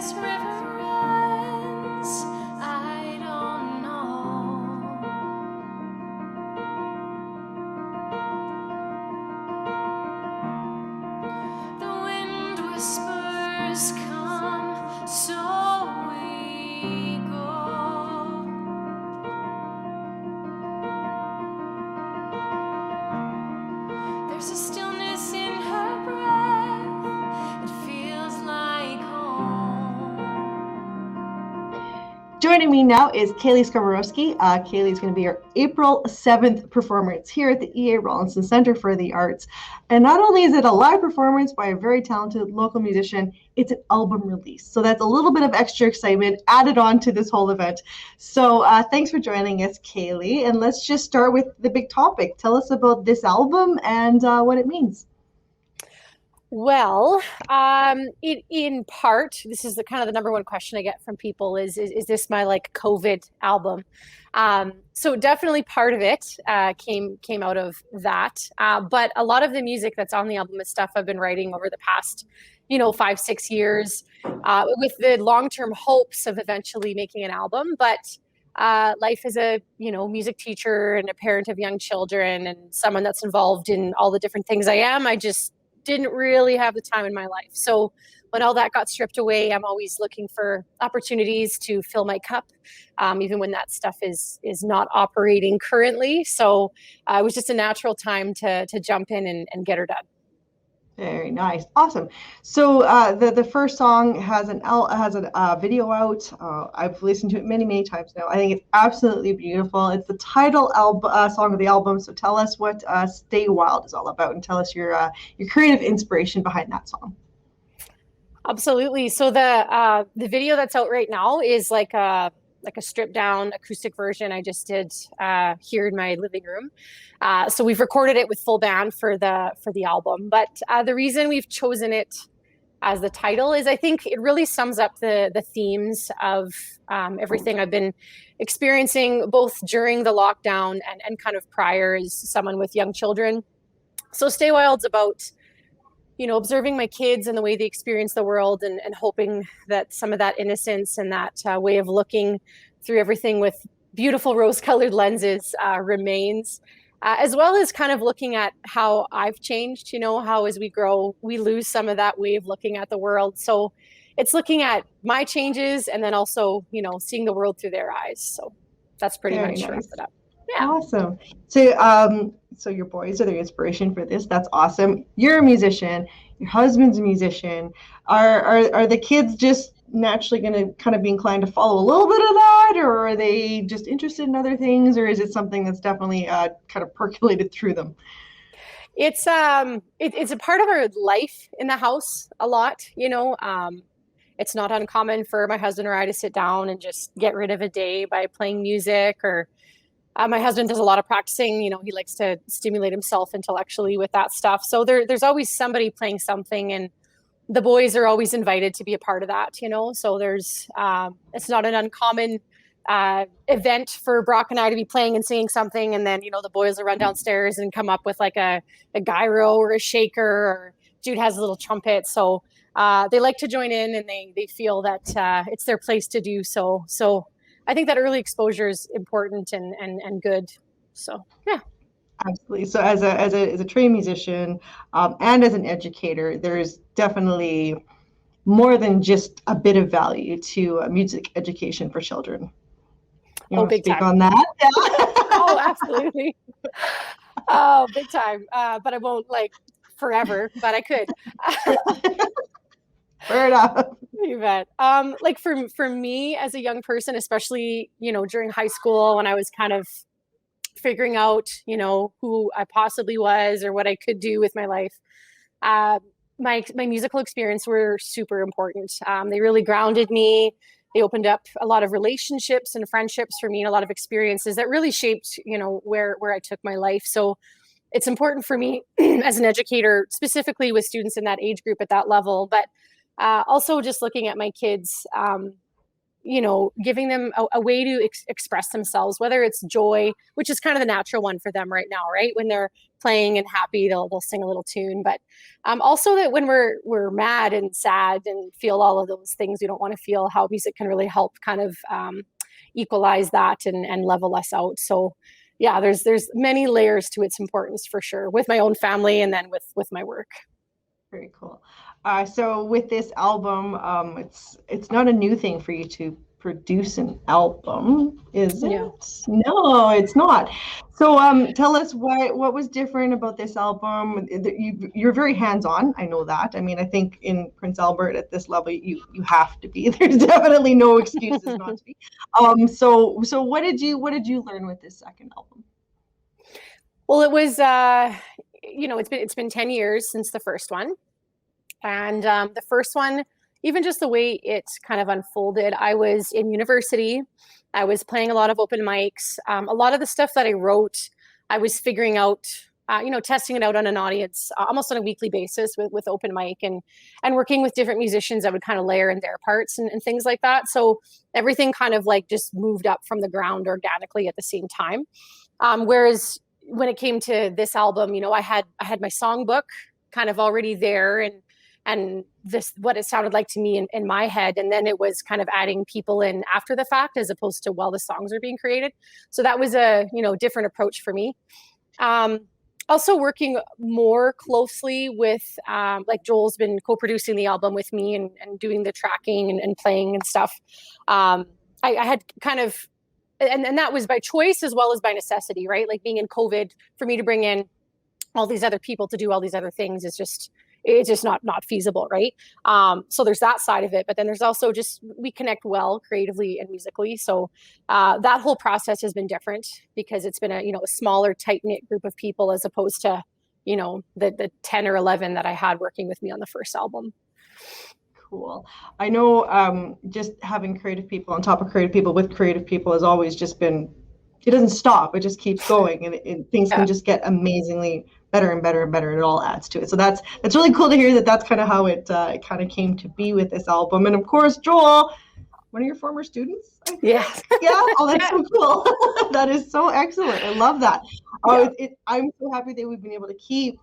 this river runs, I don't know. The wind whispers come, so we go. There's a stillness in her breath, it feels like home. Joining me now is Kayleigh Skomorowski. Kayleigh is going to be our April 7th performance here at the EA Rawlinson Center for the Arts. And not only is it a live performance by a very talented local musician, it's an album release. So that's a little bit of extra excitement added on to this whole event. So thanks for joining us, Kayleigh. And let's just start with the big topic. Tell us about this album and what it means. Well, in part, this is the kind of the number one question I get from people is this my like COVID album? So definitely part of it came out of that. But a lot of the music that's on the album is stuff I've been writing over the past, 5-6 years, with the long-term hopes of eventually making an album. But life as a, music teacher and a parent of young children and someone that's involved in all the different things I am, I just didn't really have the time in my life. So when all that got stripped away, I'm always looking for opportunities to fill my cup, even when that stuff is not operating currently. So it was just a natural time to jump in and get her done. Very nice. Awesome. So the first song has a video out. I've listened to it many, many times now. I think it's absolutely beautiful. It's the title song of the album. So tell us what Stay Wild is all about and tell us your creative inspiration behind that song. Absolutely. So the video that's out right now is like a stripped down acoustic version I just did here in my living room. So we've recorded it with full band for the album. But the reason we've chosen it as the title is I think it really sums up the themes of everything I've been experiencing both during the lockdown and kind of prior as someone with young children. So Stay Wild's about observing my kids and the way they experience the world and hoping that some of that innocence and that way of looking through everything with beautiful rose-colored lenses remains, as well as kind of looking at how I've changed, how as we grow, we lose some of that way of looking at the world. So it's looking at my changes and then also, seeing the world through their eyes. So that's pretty much wraps it up. Yeah. Awesome. So your boys are the inspiration for this. That's awesome. You're a musician. Your husband's a musician. Are the kids just naturally going to kind of be inclined to follow a little bit of that, or are they just interested in other things, or is it something that's definitely kind of percolated through them? It's a part of our life in the house a lot. It's not uncommon for my husband or I to sit down and just get rid of a day by playing music or. My husband does a lot of practicing. He likes to stimulate himself intellectually with that stuff. So there's always somebody playing something, and the boys are always invited to be a part of that. So there's it's not an uncommon event for Brock and I to be playing and singing something, and then the boys will run downstairs and come up with like a gyro or a shaker, or Jude has a little trumpet. So they like to join in, and they feel that it's their place to do so. So. I think that early exposure is important and good. So, yeah. Absolutely. So as a trained musician and as an educator, there's definitely more than just a bit of value to music education for children. You want to speak on that? Oh, absolutely. Oh, big time. But I won't forever, but I could. Fair enough. You bet. For me as a young person, especially, during high school when I was kind of figuring out, who I possibly was or what I could do with my life, my musical experience were super important. They really grounded me. They opened up a lot of relationships and friendships for me and a lot of experiences that really shaped, where I took my life. So it's important for me as an educator, specifically with students in that age group at that level, but also just looking at my kids, giving them a way to express themselves, whether it's joy, which is kind of the natural one for them right now, right? When they're playing and happy, they'll sing a little tune. But also that when we're mad and sad and feel all of those things we don't want to feel, how music can really help kind of equalize that and level us out. So yeah, there's many layers to its importance for sure, with my own family and then with my work. Very cool. So with this album, it's not a new thing for you to produce an album, is it? Yeah. No, it's not. So tell us what was different about this album. You're very hands-on. I know that. I mean, I think in Prince Albert at this level, you have to be. There's definitely no excuses not to be. So what did you learn with this second album? Well, it was it's been 10 years since the first one. And the first one, even just the way it kind of unfolded, I was in university. I was playing a lot of open mics. A lot of the stuff that I wrote, I was figuring out, testing it out on an audience almost on a weekly basis with open mic and working with different musicians that would kind of layer in their parts and things like that. So everything kind of like just moved up from the ground organically at the same time. Whereas when it came to this album, I had my songbook kind of already there and this what it sounded like to me in my head, and then it was kind of adding people in after the fact as opposed to while the songs are being created. So that was a different approach for me. Also working more closely with like Joel's been co-producing the album with me and doing the tracking and playing and stuff. I had kind of and that was by choice as well as by necessity, right? Like being in COVID, for me to bring in all these other people to do all these other things is just not feasible, right? So there's that side of it, but then there's also just we connect well creatively and musically. So that whole process has been different because it's been a smaller, tight knit group of people as opposed to the 10 or 11 that I had working with me on the first album. Cool. I know just having creative people on top of creative people with creative people has always just been, it doesn't stop. It just keeps going and things can just get amazingly better and better and better. And it all adds to it. So that's really cool to hear that's kind of how it kind of came to be with this album. And of course, Joel, one of your former students? Yeah. Yeah. Oh, that's so cool. That is so excellent. I love that. I'm so happy that we've been able to keep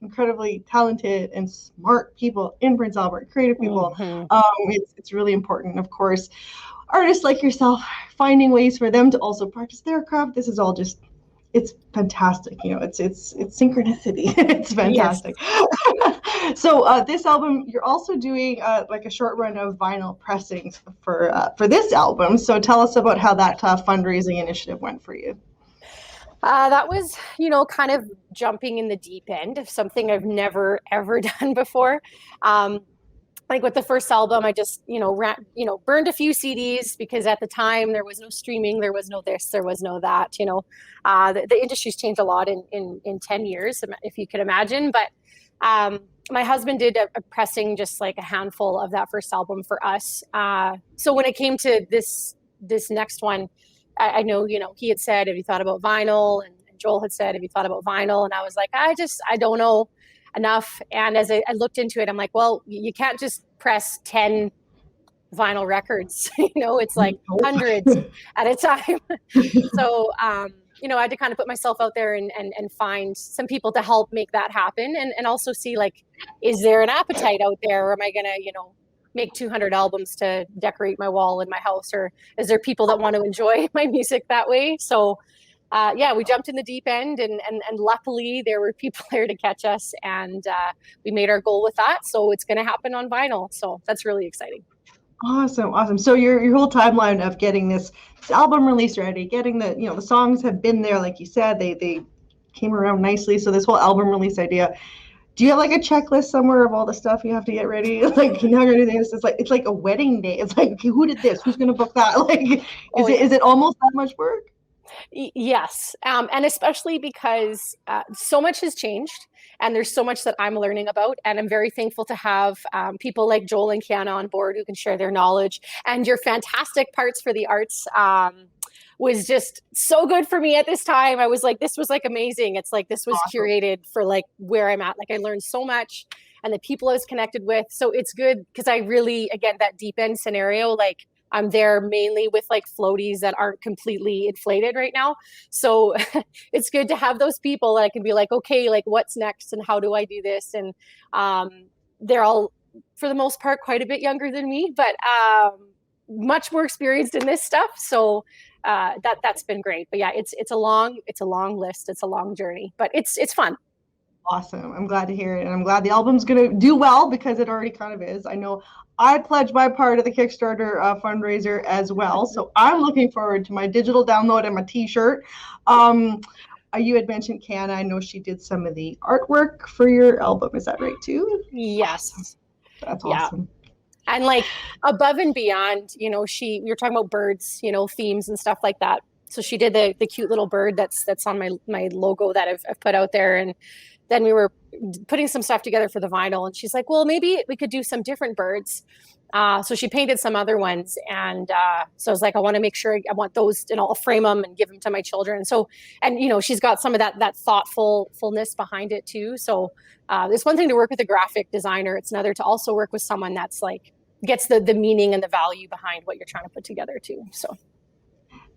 incredibly talented and smart people in Prince Albert, creative people. Mm-hmm. It's really important. Of course, artists like yourself, finding ways for them to also practice their craft. This is all just, it's fantastic. It's synchronicity. It's fantastic. Yes. So this album, you're also doing like a short run of vinyl pressings for this album. So tell us about how that fundraising initiative went for you. That was, kind of jumping in the deep end of something I've never, ever done before. Like with the first album, I just, burned a few CDs because at the time there was no streaming, there was no this, there was no that, the industry's changed a lot in 10 years, if you could imagine. But my husband did a pressing, just like a handful of that first album for us. So when it came to this next one, I know, he had said, have you thought about vinyl? And Joel had said, have you thought about vinyl? And I was like, I don't know enough. And as I looked into it, I'm like, well, you can't just press 10 vinyl records. It's like hundreds at a time. So, I had to kind of put myself out there and find some people to help make that happen. And also see, like, is there an appetite out there? Or am I going to, make 200 albums to decorate my wall in my house? Or is there people that want to enjoy my music that way? So we jumped in the deep end and luckily there were people there to catch us and we made our goal with that. So it's going to happen on vinyl. So that's really exciting. Awesome. So your whole timeline of getting this album release ready, getting the songs have been there, like you said, they came around nicely. So this whole album release idea, do you have like a checklist somewhere of all the stuff you have to get ready? Like, now you're doing this. It's like a wedding day. It's like, okay, who did this? Who's going to book that? Like, is it almost that much work? Yes. And especially because so much has changed and there's so much that I'm learning about. And I'm very thankful to have people like Joel and Kiana on board who can share their knowledge, and your fantastic parts for the arts was just so good for me at this time. I was like, this was like amazing. It's like, this was awesome. Curated for like where I'm at. Like I learned so much and the people I was connected with. So it's good because I really, again, that deep end scenario, like I'm there mainly with like floaties that aren't completely inflated right now. So it's good to have those people that I can be like, okay, like what's next and how do I do this? And they're all, for the most part, quite a bit younger than me, but much more experienced in this stuff. So that's been great. But yeah, it's a long list. It's a long journey, but it's fun. Awesome. I'm glad to hear it. And I'm glad the album's going to do well because it already kind of is. I know I pledged my part of the Kickstarter fundraiser as well. So I'm looking forward to my digital download and my t-shirt. You had mentioned Canna. I know she did some of the artwork for your album. Is that right too? Yes. Awesome. That's Yeah. awesome. And like above and beyond, you know, you're talking about birds, you know, themes and stuff like that. So she did the cute little bird that's on my logo that I've put out there. And then we were putting some stuff together for the vinyl, and she's like, well, maybe we could do some different birds. So she painted some other ones. And so I was like, I want to make sure I want those, and I'll frame them and give them to my children. So, and, you know, she's got some of that thoughtfulness behind it too. So it's one thing to work with a graphic designer. It's another to also work with someone that's like, gets the meaning and the value behind what you're trying to put together too. So.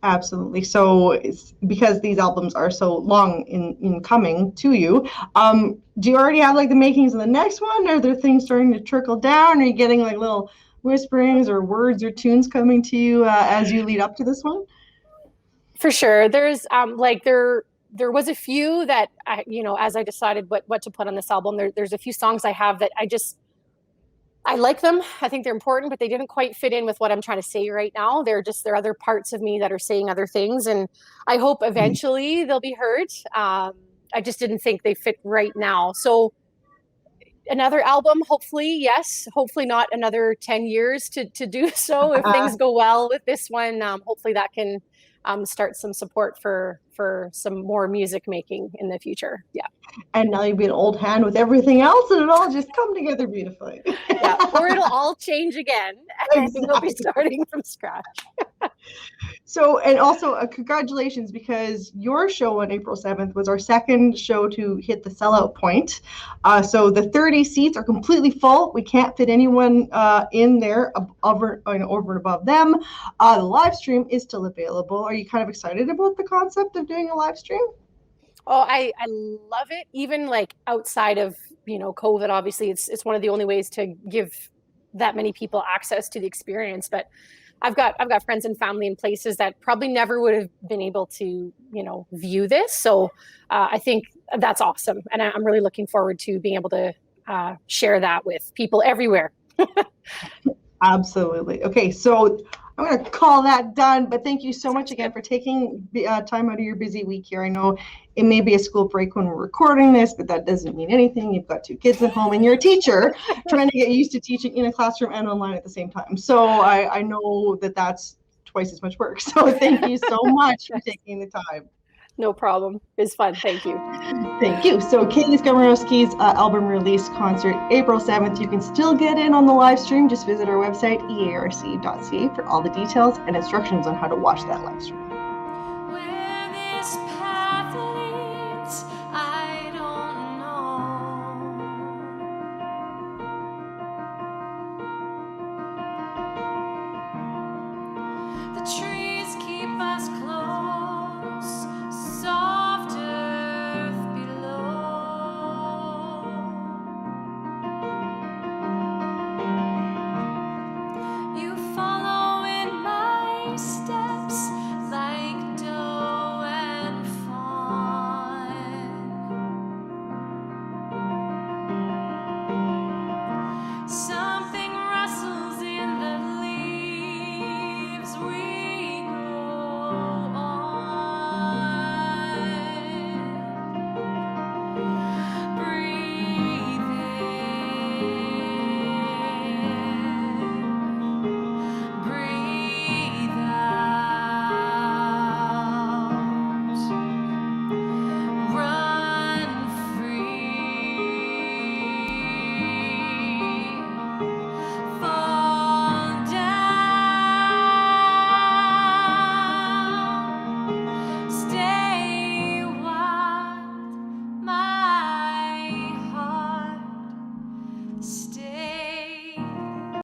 Absolutely. So it's because these albums are so long in coming to you. Do you already have like the makings of the next one? Are there things starting to trickle down? Are you getting like little whisperings or words or tunes coming to you as you lead up to this one? For sure. There's like there was a few that you know, as I decided what to put on this album, there's a few songs I have that I like them. I think they're important, but they didn't quite fit in with what I'm trying to say right now. There are other parts of me that are saying other things, and I hope eventually they'll be heard. I just didn't think they fit right now. So another album, hopefully, yes. Hopefully not another 10 years to do so. If things go well with this one, hopefully that can start some support for some more music making in the future. Yeah. And now you'll be an old hand with everything else, and it'll all just come together beautifully. Yeah, or it'll all change again, and we'll be starting from scratch. So, and also congratulations, because your show on April 7th was our second show to hit the sellout point. So the 30 seats are completely full. We can't fit anyone in there over and above them. The live stream is still available. Are you kind of excited about the concept of doing a live stream? Oh, I love it. Even like outside of, you know, COVID, obviously it's one of the only ways to give that many people access to the experience. But I've got friends and family in places that probably never would have been able to, you know, view this. So I think that's awesome. And I'm really looking forward to being able to share that with people everywhere. Absolutely. Okay, so I'm going to call that done, but thank you so much again for taking time out of your busy week here. I know it may be a school break when we're recording this, but that doesn't mean anything. You've got 2 kids at home and you're a teacher trying to get used to teaching in a classroom and online at the same time. So I know that that's twice as much work. So thank you so much for taking the time. No problem. It's fun. Thank you. Thank you. So Kayleigh Skomorowski's album release concert, April 7th. You can still get in on the live stream. Just visit our website, earc.ca, for all the details and instructions on how to watch that live stream. Where this path leads, I don't know. The tree